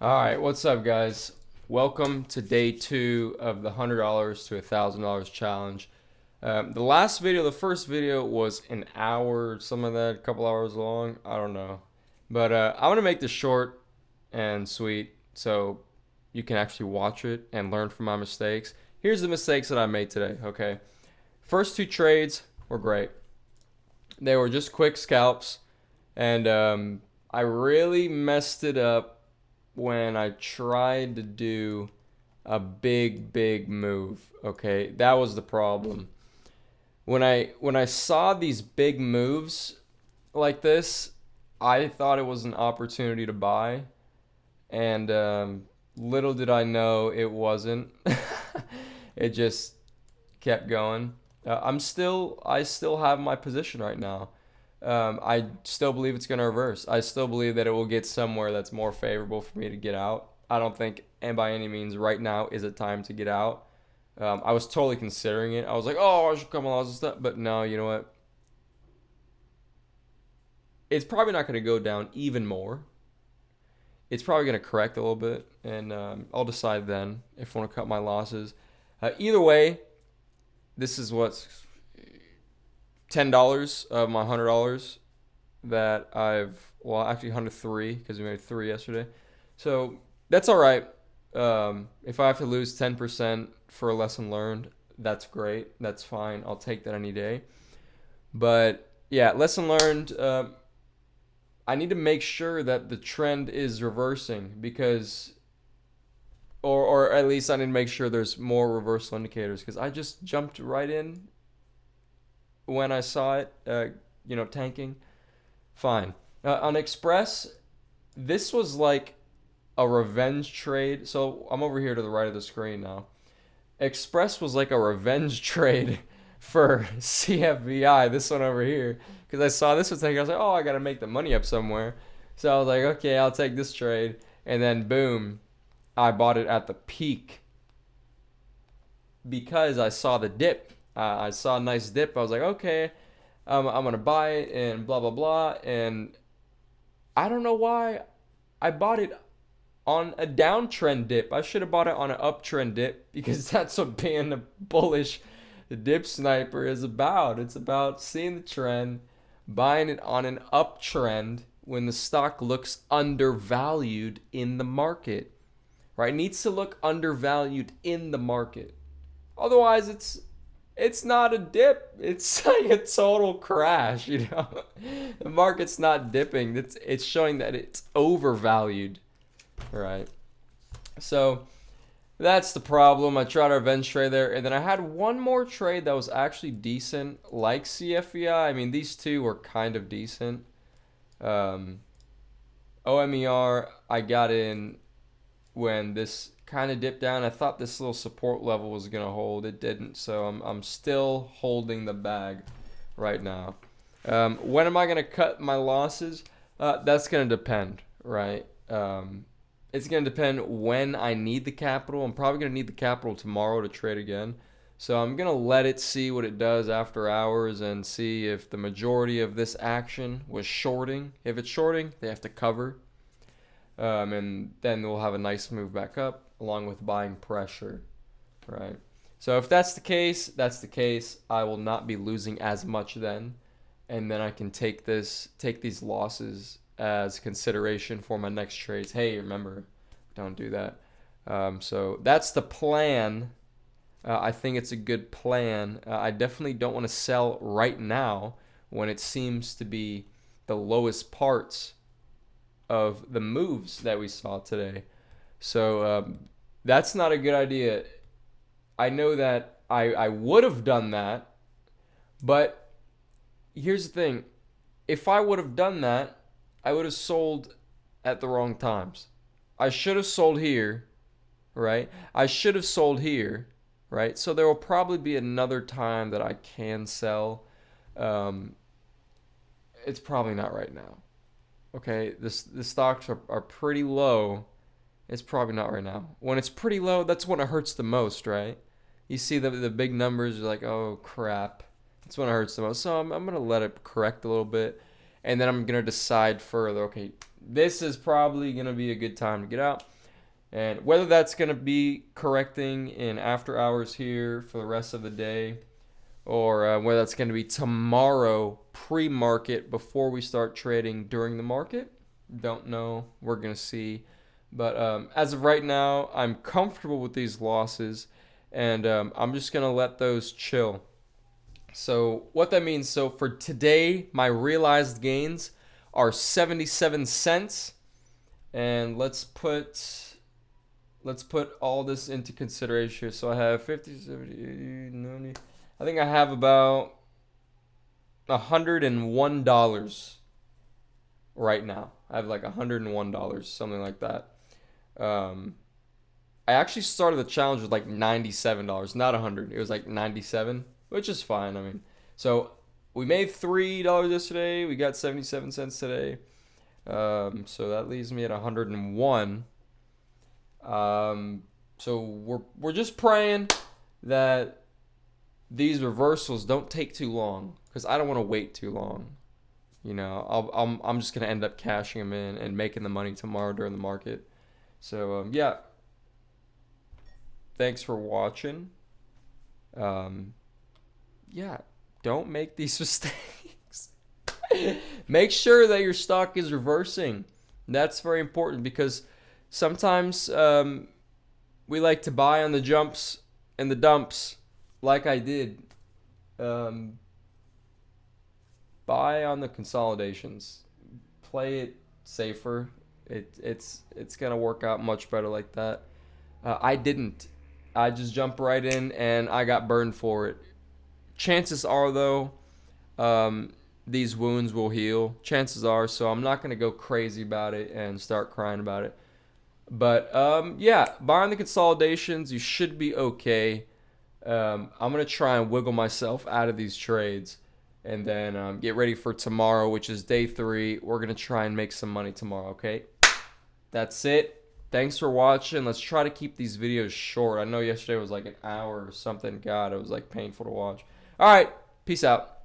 All right, what's up, guys? Welcome to day 2 of the $100 to $1,000 challenge. The first video was an hour, some of that, a couple hours long. I don't know. But I want to make this short and sweet so you can actually watch it and learn from my mistakes. Here's the mistakes that I made today, okay? First two trades were great. They were just quick scalps, and I really messed it up when I tried to do a big move. Okay, that was the problem. When I saw these big moves like this, I thought it was an opportunity to buy, and little did I know it wasn't. It just kept going. I still have my position right now. I still believe it's going to reverse. I still believe that it will get somewhere that's more favorable for me to get out. I don't think, and by any means, right now is a time to get out. I was totally considering it. I was like, oh, I should come along and stuff. But no, you know what? It's probably not going to go down even more. It's probably going to correct a little bit, and I'll decide then if I want to cut my losses. Either way, this is what's $10 of my $100 that actually 103 because we made 3 yesterday. So that's all right. If I have to lose 10% for a lesson learned, that's great. That's fine. I'll take that any day. But yeah, lesson learned. I need to make sure that the trend is reversing because, or at least I need to make sure there's more reversal indicators because I just jumped right in when I saw it, tanking. Fine. On Express, this was like a revenge trade. So I'm over here to the right of the screen now. Express was like a revenge trade for CFVI, this one over here. Because I saw this was taking, I was like, oh, I got to make the money up somewhere. So I was like, okay, I'll take this trade. And then boom, I bought it at the peak because I saw the dip. I saw a nice dip. I was like, okay, I'm going to buy it and blah, blah, blah. And I don't know why I bought it on a downtrend dip. I should have bought it on an uptrend dip because that's what being a bullish dip sniper is about. It's about seeing the trend, buying it on an uptrend when the stock looks undervalued in the market. Right? It needs to look undervalued in the market. Otherwise, it's not a dip. It's like a total crash, you know. The market's not dipping. It's showing that it's overvalued, right? So that's the problem. I tried our revenge trade there, and then I had one more trade that was actually decent, like CFEI. I mean, these two were kind of decent. OMER, I got in when this kind of dipped down. I thought this little support level was going to hold. It didn't, so I'm still holding the bag right now. When am I going to cut my losses? That's going to depend, right? It's going to depend when I need the capital. I'm probably going to need the capital tomorrow to trade again. So I'm going to let it see what it does after hours and see if the majority of this action was shorting. If it's shorting, they have to cover. And then we'll have a nice move back up along with buying pressure, right? So if that's the case, that's the case. I will not be losing as much then, and then I can take these losses as consideration for my next trades. Hey, remember, don't do that. So that's the plan. I think it's a good plan. I definitely don't want to sell right now when it seems to be the lowest parts of the moves that we saw today. So that's not a good idea. I know that I would have done that, but here's the thing. If I would have done that, I would have sold at the wrong times. I should have sold here, right? I should have sold here, right? So there will probably be another time that I can sell. It's probably not right now. Okay, the stocks are pretty low. It's probably not right now. When it's pretty low, that's when it hurts the most, right? You see the big numbers, you're like, oh crap. That's when it hurts the most. So I'm going to let it correct a little bit. and then I'm gonna decide further. Okay, this is probably gonna be a good time to get out, and whether that's gonna be correcting in after hours here for the rest of the day, or whether that's gonna be tomorrow pre-market before we start trading during the market. Don't know. We're gonna see. But as of right now, I'm comfortable with these losses, and I'm just gonna let those chill. So what that means, so for today, my realized gains are 77 cents. And let's put all this into consideration. So I have 50, 70, 80, 90. I think I have about $101 right now. I have like $101, something like that. Um, I actually started the challenge with like $97, not 100. It was like 97, which is fine. I mean, so we made $3 yesterday. We got 77 cents today. So that leaves me at 101. So we're just praying that these reversals don't take too long, because I don't want to wait too long. I'm just gonna end up cashing them in and making the money tomorrow during the market. So yeah, thanks for watching. Yeah, don't make these mistakes. Make sure that your stock is reversing. That's very important, because sometimes we like to buy on the jumps and the dumps, like I did. Buy on the consolidations. Play it safer. It's gonna work out much better like that. I didn't. I just jumped right in and I got burned for it. Chances are, though, these wounds will heal. Chances are, so I'm not gonna go crazy about it and start crying about it. But yeah, buying the consolidations, you should be okay. I'm gonna try and wiggle myself out of these trades, and then get ready for tomorrow, which is day 3. We're gonna try and make some money tomorrow. Okay, that's it. Thanks for watching. Let's try to keep these videos short. I know yesterday was like an hour or something. God, it was like painful to watch. All right, peace out.